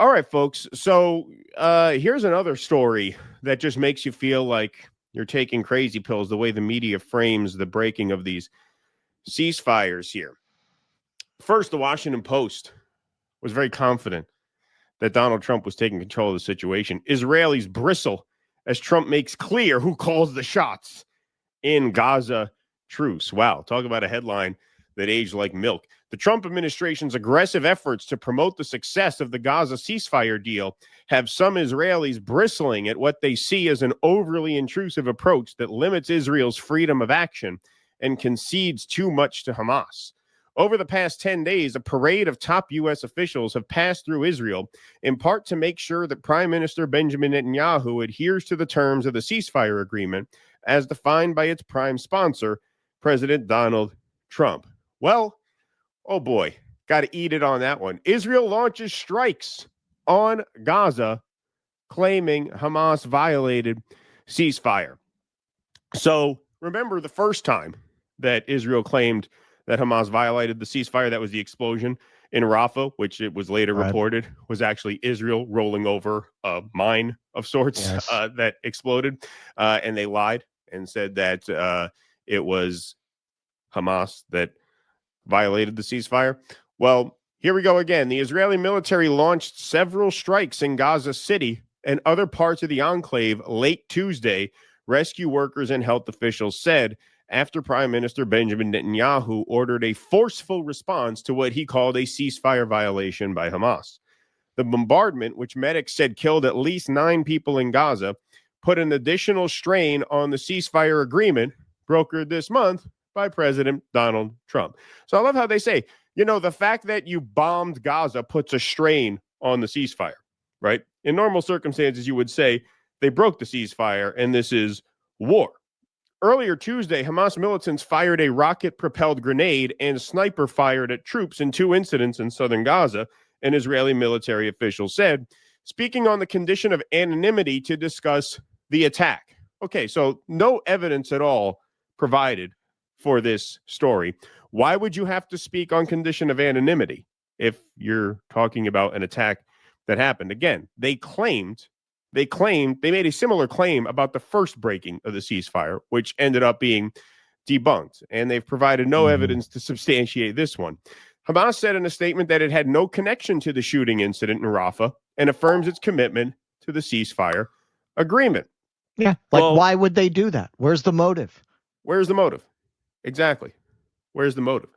All right, folks. So here's another story that just makes you feel like you're taking crazy pills, the way the media frames the breaking of these ceasefires here. First, the Washington Post was very confident that Donald Trump was taking control of the situation. Israelis bristle as Trump makes clear who calls the shots in Gaza truce. Wow, talk about a headline that aged like milk. The Trump administration's aggressive efforts to promote the success of the Gaza ceasefire deal have some Israelis bristling at what they see as an overly intrusive approach that limits Israel's freedom of action and concedes too much to Hamas. Over the past 10 days, a parade of top U.S. officials have passed through Israel, in part to make sure that Prime Minister Benjamin Netanyahu adheres to the terms of the ceasefire agreement as defined by its prime sponsor, President Donald Trump. Well, oh boy, got to eat it on that one. Israel launches strikes on Gaza, claiming Hamas violated ceasefire. So remember the first time that Israel claimed that Hamas violated the ceasefire, that was the explosion in Rafah, which it was later reported was actually Israel rolling over a mine of sorts that exploded. And they lied and said that it was Hamas that violated the ceasefire. Well, here we go again. The Israeli military launched several strikes in Gaza City and other parts of the enclave late Tuesday, rescue workers and health officials said, after Prime Minister Benjamin Netanyahu ordered a forceful response to what he called a ceasefire violation by Hamas. The bombardment, which medics said killed at least 9 people in Gaza, put an additional strain on the ceasefire agreement brokered this month by President Donald Trump. So I love how they say, you know, the fact that you bombed Gaza puts a strain on the ceasefire, right? In normal circumstances, you would say they broke the ceasefire and this is war. Earlier Tuesday, Hamas militants fired a rocket-propelled grenade and sniper fired at troops in 2 incidents in southern Gaza, an Israeli military official said, speaking on the condition of anonymity to discuss the attack. Okay, so no evidence at all provided for this story. Why would you have to speak on condition of anonymity if you're talking about an attack that happened? Again, they made a similar claim about the first breaking of the ceasefire, which ended up being debunked, and they've provided no evidence to substantiate this one. Hamas said in a statement that it had no connection to the shooting incident in Rafah and affirms its commitment to the ceasefire agreement. Yeah, why would they do that? Where's the motive? Where's the motive? Exactly. Where's the motive?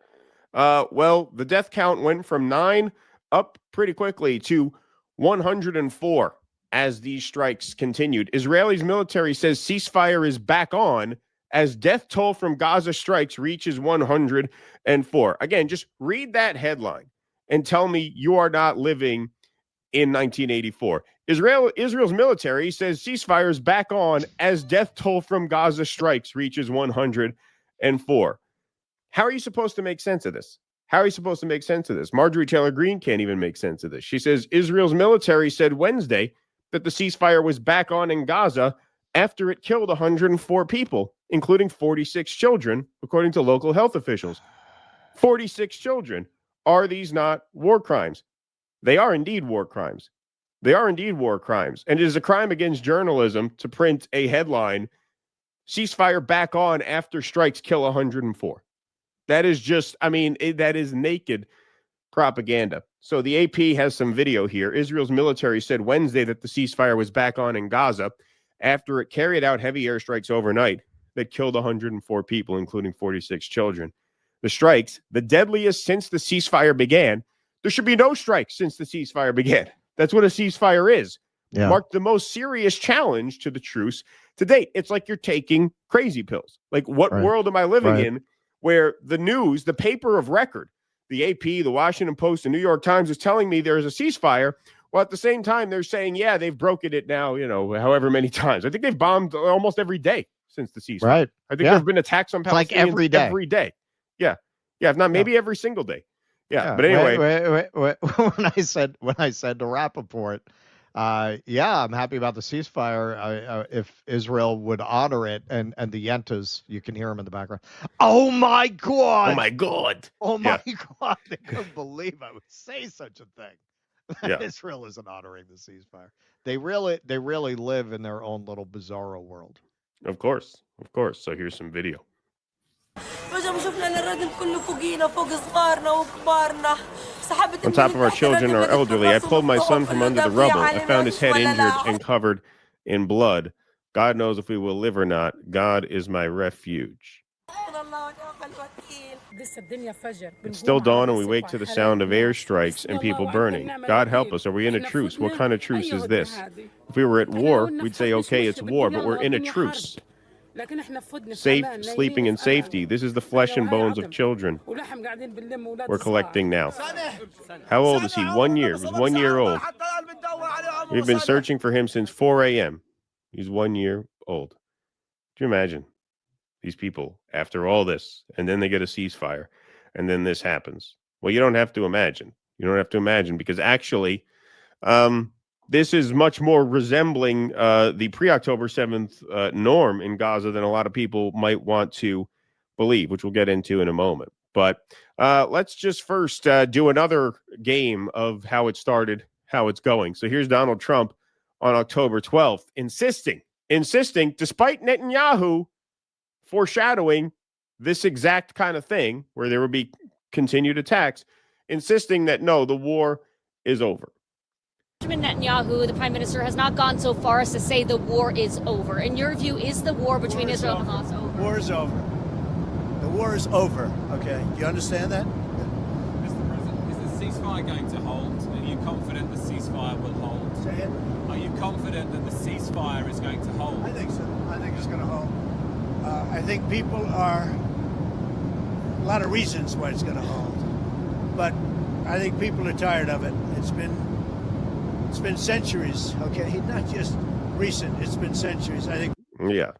Well, the death count went from 9 up pretty quickly to 104 as these strikes continued. Israel's military says ceasefire is back on as death toll from Gaza strikes reaches 104. Again, just read that headline and tell me you are not living in 1984. Israel's military says ceasefire is back on as death toll from Gaza strikes reaches 104. How are you supposed to make sense of this? Marjorie Taylor Greene can't even make sense of this. She says Israel's military said Wednesday that the ceasefire was back on in Gaza after it killed 104 people, including 46 children, according to local health officials. 46 children. Are these not war crimes? They are indeed war crimes. And it is a crime against journalism to print a headline, ceasefire back on after strikes kill 104. That is just, that is naked propaganda. So the AP has some video here. Israel's military said Wednesday that the ceasefire was back on in Gaza after it carried out heavy airstrikes overnight that killed 104 people, including 46 children. The strikes, the deadliest since the ceasefire began. There should be no strikes since the ceasefire began. That's what a ceasefire is. Yeah. Marked the most serious challenge to the truce to date. It's like you're taking crazy pills. Like, what world am I living in where the news, the paper of record, the AP, the Washington Post, the New York Times is telling me there's a ceasefire. Well, at the same time, they're saying, yeah, they've broken it now, however many times. I think they've bombed almost every day since the ceasefire. Right. I think there have been attacks on Palestinians like every day. Every day. Yeah. Yeah, if not maybe every single day. Yeah. But anyway. Wait. When I said to Rappaport, I'm happy about the ceasefire. If Israel would honor it, and the Yentas, you can hear them in the background. Oh my God! Oh my God! Oh my God! I couldn't believe I would say such a thing. Yeah. Israel isn't honoring the ceasefire. They really live in their own little bizarro world. Of course. So here's some video. On top of our children, our elderly, I pulled my son from under the rubble. I found his head injured and covered in blood. God knows if we will live or not. God is my refuge. It's still dawn and we wake to the sound of airstrikes and people burning. God help us. Are we in a truce? What kind of truce is this? If we were at war, we'd say, okay, it's war, but we're in a truce. Safe, sleeping in safety. This is the flesh and bones of children we're collecting now. How old is he? 1 year. He was 1 year old. We've been searching for him since 4 a.m. He's 1 year old. Do you imagine these people after all this, and then they get a ceasefire, and then this happens? Well, you don't have to imagine. You don't have to imagine because actually, this is much more resembling the pre-October 7th norm in Gaza than a lot of people might want to believe, which we'll get into in a moment. But let's just first do another game of how it started, how it's going. So here's Donald Trump on October 12th, insisting, despite Netanyahu foreshadowing this exact kind of thing where there would be continued attacks, insisting that no, the war is over. Netanyahu, the prime minister, has not gone so far as to say the war is over. In your view, is the war between Israel and Hamas over? The war is over. The war is over. Okay, you understand that? Mr. President, is the ceasefire going to hold? Are you confident the ceasefire will hold? Say it. Are you confident that the ceasefire is going to hold? I think so. I think it's going to hold. I think people are a lot of reasons why it's going to hold, but I think people are tired of it. It's been centuries, okay? Not just recent. It's been centuries. I think. Yeah.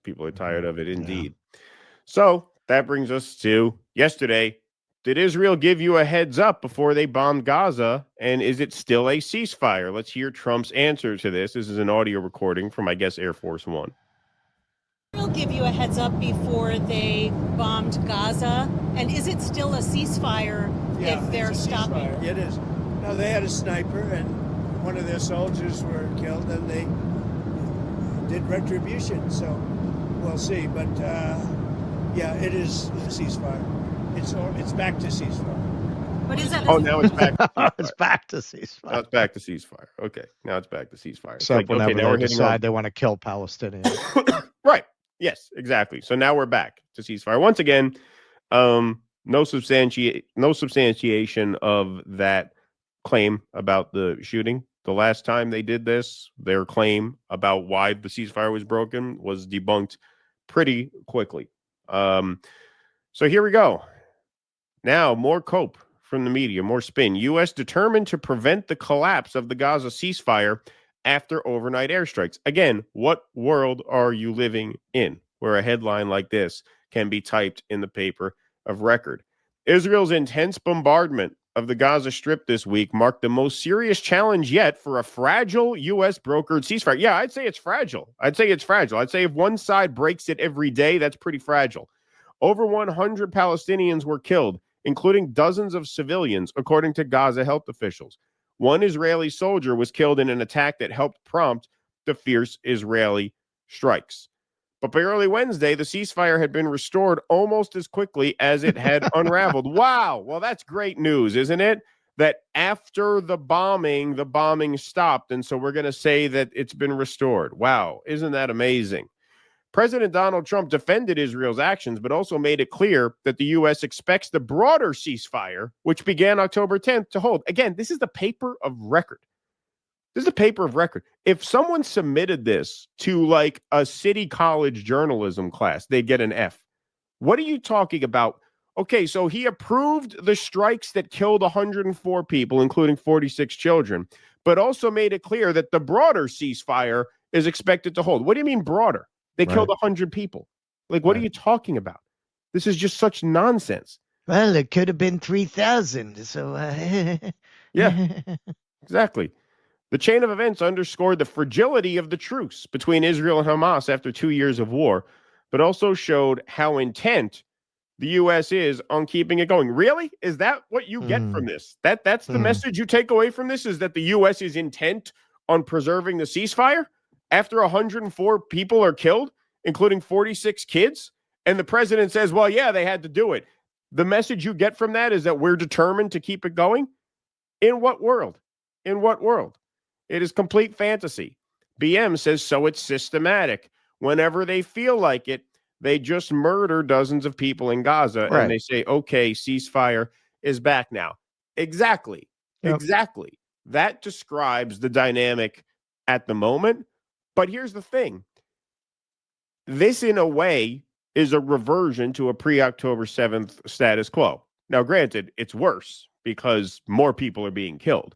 People are tired of it, indeed. Yeah. So that brings us to yesterday. Did Israel give you a heads up before they bombed Gaza? And is it still a ceasefire? Let's hear Trump's answer to this. This is an audio recording from, I guess, Air Force One. Israel give you a heads up before they bombed Gaza? And is it still a ceasefire if they're stopping? Ceasefire. It is. No, they had a sniper and one of their soldiers were killed and they did retribution. So we'll see. But yeah, it is a ceasefire. It's back to ceasefire. But is that now it's back. It's back to ceasefire. Now it's back to ceasefire. Okay, now it's back to ceasefire. So like, whenever they decide they want to kill Palestinians. Right. Yes, exactly. So now we're back to ceasefire. Once again, no substantiation of that claim about the shooting. The last time they did this, their claim about why the ceasefire was broken was debunked pretty quickly. So here we go. Now, more cope from the media, more spin. U.S. determined to prevent the collapse of the Gaza ceasefire after overnight airstrikes. Again, what world are you living in where a headline like this can be typed in the paper of record? Israel's intense bombardment of the Gaza Strip this week marked the most serious challenge yet for a fragile U.S. brokered ceasefire. Yeah, I'd say it's fragile. I'd say if one side breaks it every day, that's pretty fragile. Over 100 Palestinians were killed, including dozens of civilians, according to Gaza health officials. One Israeli soldier was killed in an attack that helped prompt the fierce Israeli strikes. But by early Wednesday, the ceasefire had been restored almost as quickly as it had unraveled. Wow. Well, that's great news, isn't it? That after the bombing stopped. And so we're going to say that it's been restored. Wow. Isn't that amazing? President Donald Trump defended Israel's actions, but also made it clear that the U.S. expects the broader ceasefire, which began October 10th, to hold. Again, this is the paper of record. If someone submitted this to like a city college journalism class, they'd get an F. What are you talking about? Okay, so he approved the strikes that killed 104 people, including 46 children, but also made it clear that the broader ceasefire is expected to hold. What do you mean broader? They killed 100 people. Like, what are you talking about? This is just such nonsense. Well, it could have been 3,000. So, yeah, exactly. The chain of events underscored the fragility of the truce between Israel and Hamas after 2 years of war, but also showed how intent the U.S. is on keeping it going. Really? Is that what you get from this? That's the message you take away from this, is that the U.S. is intent on preserving the ceasefire after 104 people are killed, including 46 kids? And the president says, well, yeah, they had to do it. The message you get from that is that we're determined to keep it going? In what world? In what world? It is complete fantasy. BM says, so it's systematic. Whenever they feel like it, they just murder dozens of people in Gaza, Right. and they say, okay, ceasefire is back now. Exactly. Yep. Exactly. That describes the dynamic at the moment. But here's the thing. This, in a way, is a reversion to a pre-October 7th status quo. Now, granted, it's worse because more people are being killed.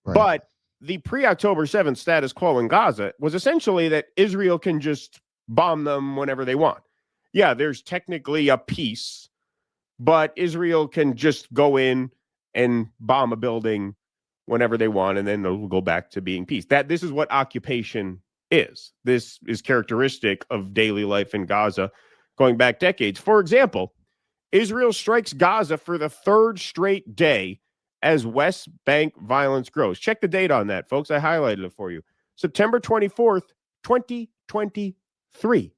Right. But the pre-October 7th status quo in Gaza was essentially that Israel can just bomb them whenever they want. Yeah, there's technically a peace, but Israel can just go in and bomb a building whenever they want, and then they'll go back to being peace. This is what occupation is. This is characteristic of daily life in Gaza going back decades. For example, Israel strikes Gaza for the third straight day as West Bank violence grows. Check the date on that, folks. I highlighted it for you. September 24th, 2023.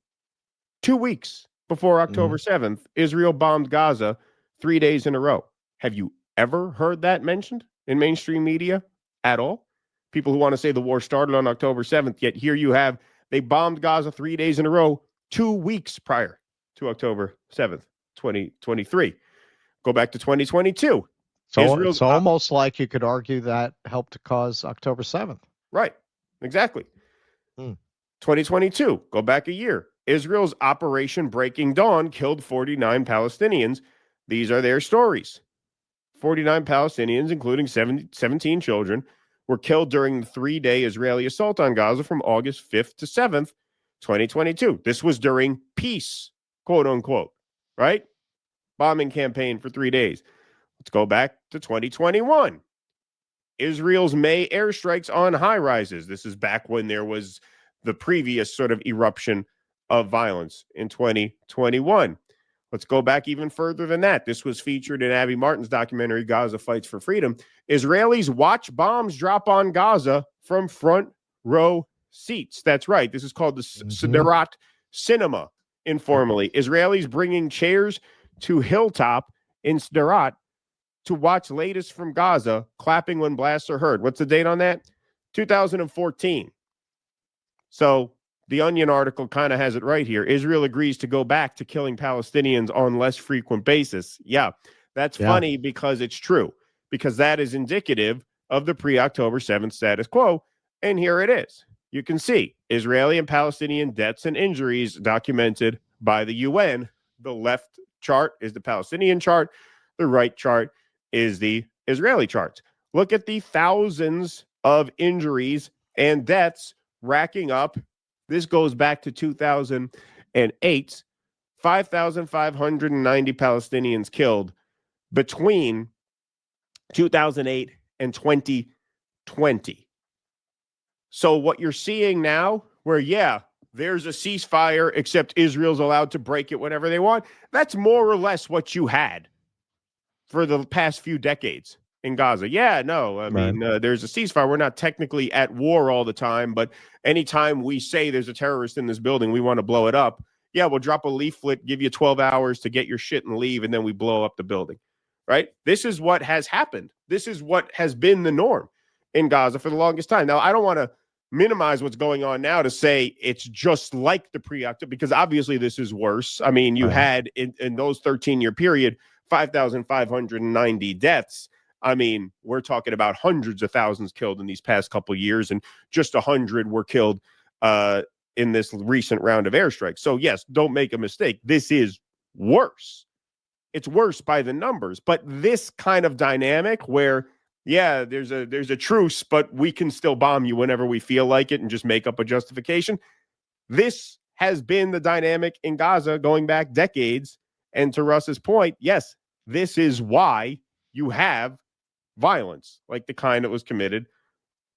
2 weeks before October 7th, Israel bombed Gaza 3 days in a row. Have you ever heard that mentioned in mainstream media at all? People who want to say the war started on October 7th, yet here you have, they bombed Gaza 3 days in a row, 2 weeks prior to October 7th, 2023. Go back to 2022. So it's almost like you could argue that helped to cause October 7th. Right. Exactly. 2022. Go back a year. Israel's Operation Breaking Dawn killed 49 Palestinians. These are their stories. 49 Palestinians, including 17 children, were killed during the 3-day Israeli assault on Gaza from August 5th to 7th, 2022. This was during peace, quote unquote, right? Bombing campaign for 3 days. Let's go back to 2021. Israel's May airstrikes on high rises. This is back when there was the previous sort of eruption of violence in 2021. Let's go back even further than that. This was featured in Abby Martin's documentary, Gaza Fights for Freedom. Israelis watch bombs drop on Gaza from front row seats. That's right. This is called the Sderot Cinema, informally. Israelis bringing chairs to Hilltop in Sderot to watch latest from Gaza, clapping when blasts are heard. What's the date on that? 2014. So the Onion article kind of has it right here. Israel agrees to go back to killing Palestinians on less frequent basis. Yeah, that's funny because it's true, because that is indicative of the pre-October 7th status quo. And here it is. You can see Israeli and Palestinian deaths and injuries documented by the UN. The left chart is the Palestinian chart. The right chart is the Israeli chart. Look at the thousands of injuries and deaths racking up. This goes back to 2008. 5,590 Palestinians killed between 2008 and 2020. So what you're seeing now, where, there's a ceasefire, except Israel's allowed to break it whenever they want, that's more or less what you had for the past few decades in Gaza. I mean, there's a ceasefire. We're not technically at war all the time, but anytime we say there's a terrorist in this building, we want to blow it up. Yeah, we'll drop a leaflet, give you 12 hours to get your shit and leave, and then we blow up the building, right? This is what has happened. This is what has been the norm in Gaza for the longest time. Now, I don't want to minimize what's going on now to say it's just like the pre-October, because obviously this is worse. I mean, you had in those 13-year period, 5,590 deaths. I mean, we're talking about hundreds of thousands killed in these past couple of years, and just 100 were killed in this recent round of airstrikes. So yes, don't make a mistake. This is worse. It's worse by the numbers, but this kind of dynamic where, there's a truce, but we can still bomb you whenever we feel like it and just make up a justification. This has been the dynamic in Gaza going back decades. And to Russ's point, yes, this is why you have violence like the kind that was committed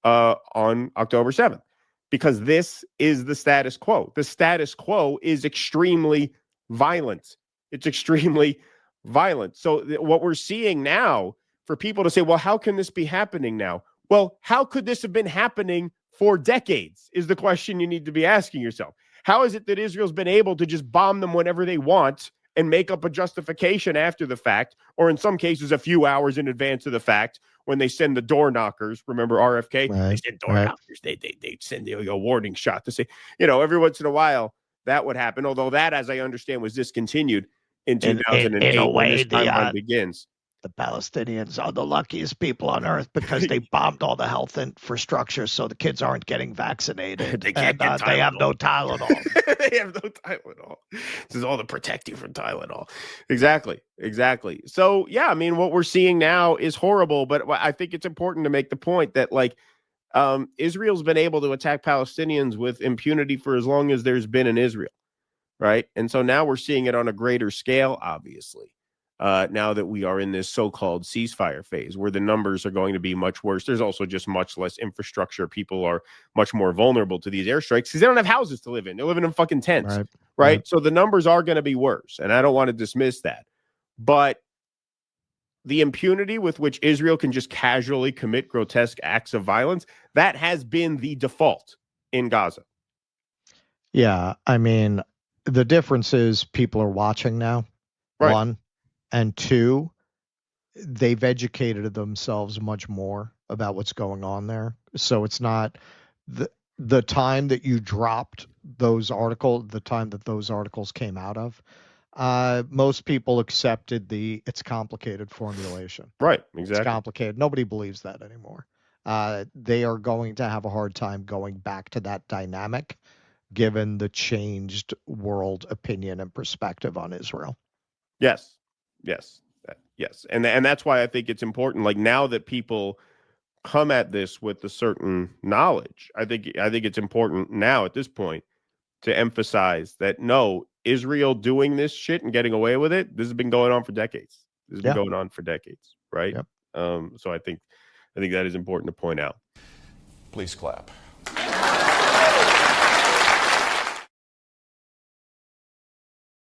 on October 7th, because this is the status quo. The status quo is extremely violent. It's extremely violent. So what we're seeing now, for people to say, well, how can this be happening now? Well, how could this have been happening for decades is the question you need to be asking yourself. How is it that Israel's been able to just bomb them whenever they want and make up a justification after the fact, or in some cases a few hours in advance of the fact, when they send the door knockers? Remember RFK? Right, they send door knockers. They send a warning shot to say, every once in a while that would happen. Although that, as I understand, was discontinued in 2008 in a when way, this timeline begins. The Palestinians are the luckiest people on earth because they bombed all the health infrastructure, so the kids aren't getting vaccinated. They can't get Tylenol. They have no Tylenol. They have no Tylenol. This is all the protecting from Tylenol. Exactly. So, yeah, I mean, what we're seeing now is horrible, but I think it's important to make the point that, like, Israel's been able to attack Palestinians with impunity for as long as there's been in Israel, right? And so now we're seeing it on a greater scale, obviously. Now that we are in this so-called ceasefire phase where the numbers are going to be much worse. There's also just much less infrastructure. People are much more vulnerable to these airstrikes because they don't have houses to live in. They're living in fucking tents, right? So the numbers are going to be worse, and I don't want to dismiss that. But the impunity with which Israel can just casually commit grotesque acts of violence, that has been the default in Gaza. Yeah, I mean, the difference is people are watching now, one. And two, they've educated themselves much more about what's going on there. So it's not the time that you dropped those articles, the time that those articles came out of, most people accepted it's complicated formulation. Right, exactly. It's complicated. Nobody believes that anymore. They are going to have a hard time going back to that dynamic, given the changed world opinion and perspective on Israel. Yes. And that's why I think it's important. Like, now that people come at this with a certain knowledge, I think it's important now at this point to emphasize that no, Israel doing this shit and getting away with it, this has been going on for decades. Right? Yep. So I think that is important to point out. Please clap.